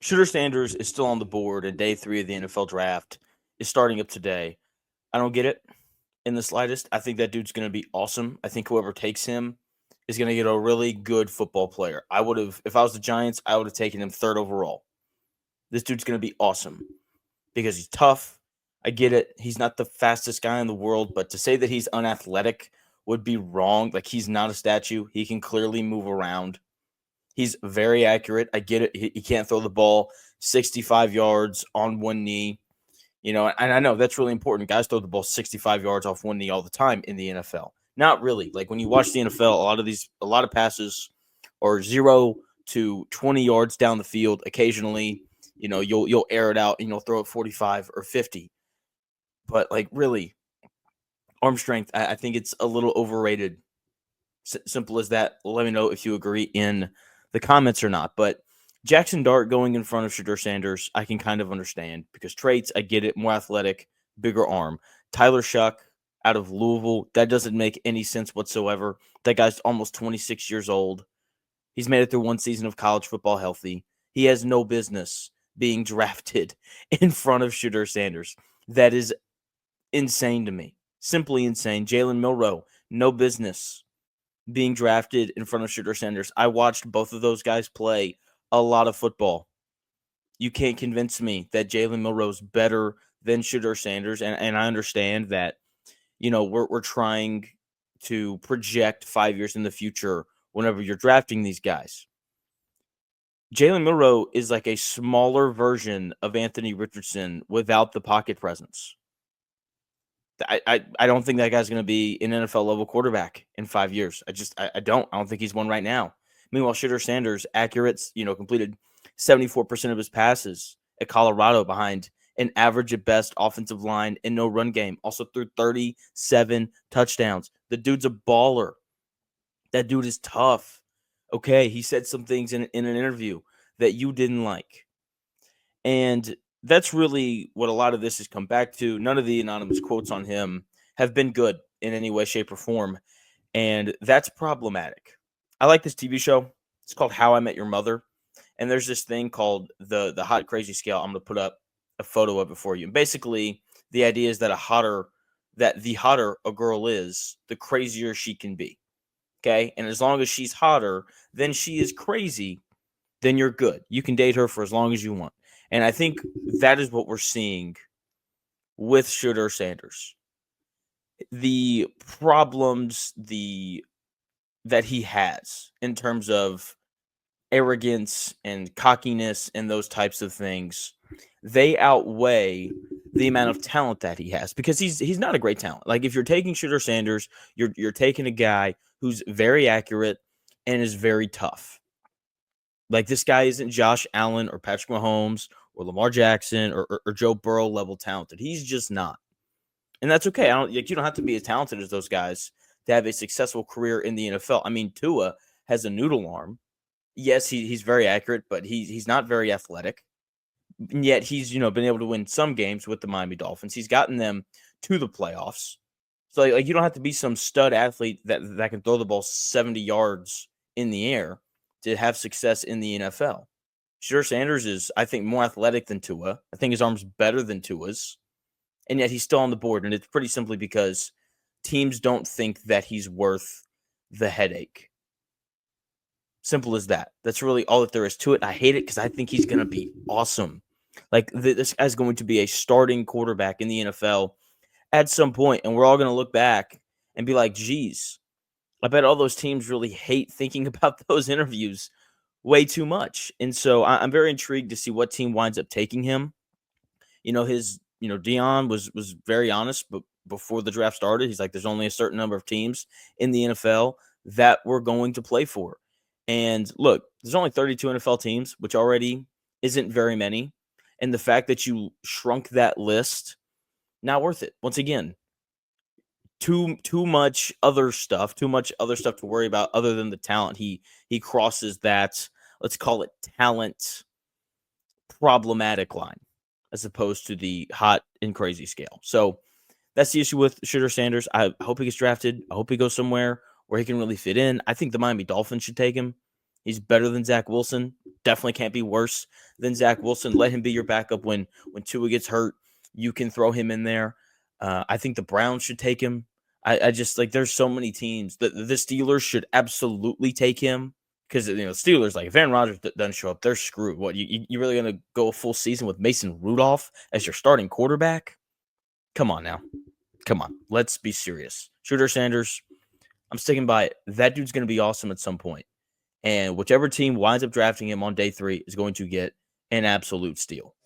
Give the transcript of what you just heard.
Shedeur Sanders is still on the board, and day 3 of the NFL draft is starting up today. I don't get it in the slightest. I think that dude's going to be awesome. I think whoever takes him is going to get a really good football player. I would have, if I was the Giants, I would have taken him third overall. This dude's going to be awesome because he's tough. I get it. He's not the fastest guy in the world, but to say that he's unathletic would be wrong. Like, he's not a statue. He can clearly move around. He's very accurate. I get it. He can't throw the ball 65 yards on one knee. And I know that's really important. Guys throw the ball 65 yards off one knee all the time in the NFL. Not really. Like, when you watch the NFL, a lot of passes are 0 to 20 yards down the field. Occasionally, you'll air it out and you'll throw it 45 or 50. But, like, really, arm strength, I think it's a little overrated. Simple as that. Let me know if you agree in the comments or not. But Jackson Dart going in front of Shedeur Sanders, I can kind of understand because traits, I get it, more athletic, bigger arm. Tyler Shuck out of Louisville, that doesn't make any sense whatsoever. That guy's almost 26 years old. He's made it through one season of college football healthy. He has no business being drafted in front of Shedeur Sanders. That is insane to me. Simply insane. Jalen Milroe, no business being drafted in front of Shedeur Sanders. I watched both of those guys play a lot of football. You can't convince me that Jalen Milroe's better than Shedeur Sanders, and I understand that we're trying to project 5 years in the future whenever you're drafting these guys. Jalen Milroe is like a smaller version of Anthony Richardson without the pocket presence. I don't think that guy's going to be an NFL level quarterback in 5 years. I don't think he's one right now. Meanwhile, Shedeur Sanders, accurate, completed 74% of his passes at Colorado behind an average at best offensive line and no run game. Also threw 37 touchdowns. The dude's a baller. That dude is tough. Okay, he said some things in an interview that you didn't like. And that's really what a lot of this has come back to. None of the anonymous quotes on him have been good in any way, shape, or form. And that's problematic. I like this TV show. It's called How I Met Your Mother. And there's this thing called the hot crazy scale. I'm going to put up a photo of it for you. And basically, the idea is that the hotter a girl is, the crazier she can be. Okay? And as long as she's hotter than she is crazy, then you're good. You can date her for as long as you want. And I think that is what we're seeing with Shedeur Sanders. The problems that he has in terms of arrogance and cockiness and those types of things, they outweigh the amount of talent that he has because he's not a great talent. Like, if you're taking Shedeur Sanders, you're taking a guy who's very accurate and is very tough. Like, this guy isn't Josh Allen or Patrick Mahomes or Lamar Jackson or Joe Burrow level talented. He's just not. And that's okay. You don't have to be as talented as those guys to have a successful career in the NFL. I mean, Tua has a noodle arm. Yes, he's very accurate, but he's not very athletic. And yet he's, been able to win some games with the Miami Dolphins. He's gotten them to the playoffs. So, like, you don't have to be some stud athlete that can throw the ball 70 yards in the air to have success in the NFL. Shedeur Sanders is, I think, more athletic than Tua. I think his arm's better than Tua's. And yet he's still on the board. And it's pretty simply because teams don't think that he's worth the headache. Simple as that. That's really all that there is to it. I hate it because I think he's going to be awesome. Like, this guy's going to be a starting quarterback in the NFL at some point, and we're all going to look back and be like, geez, I bet all those teams really hate thinking about those interviews way too much. And so I'm very intrigued to see what team winds up taking him. Dion was very honest, but before the draft started, he's like, there's only a certain number of teams in the NFL that we're going to play for. And look, there's only 32 NFL teams, which already isn't very many. And the fact that you shrunk that list, not worth it. Once again, too much other stuff to worry about other than the talent. He crosses that, let's call it, talent problematic line as opposed to the hot and crazy scale. So that's the issue with Shedeur Sanders. I hope he gets drafted. I hope he goes somewhere where he can really fit in. I think the Miami Dolphins should take him. He's better than Zach Wilson. Definitely can't be worse than Zach Wilson. Let him be your backup when Tua gets hurt. You can throw him in there. I think the Browns should take him. I just like there's so many teams. The Steelers should absolutely take him because Steelers, like if Aaron Rodgers doesn't show up, they're screwed. What you really gonna go a full season with Mason Rudolph as your starting quarterback? Come on now. Come on. Let's be serious. Shedeur Sanders, I'm sticking by it. That dude's going to be awesome at some point. And whichever team winds up drafting him on day 3 is going to get an absolute steal.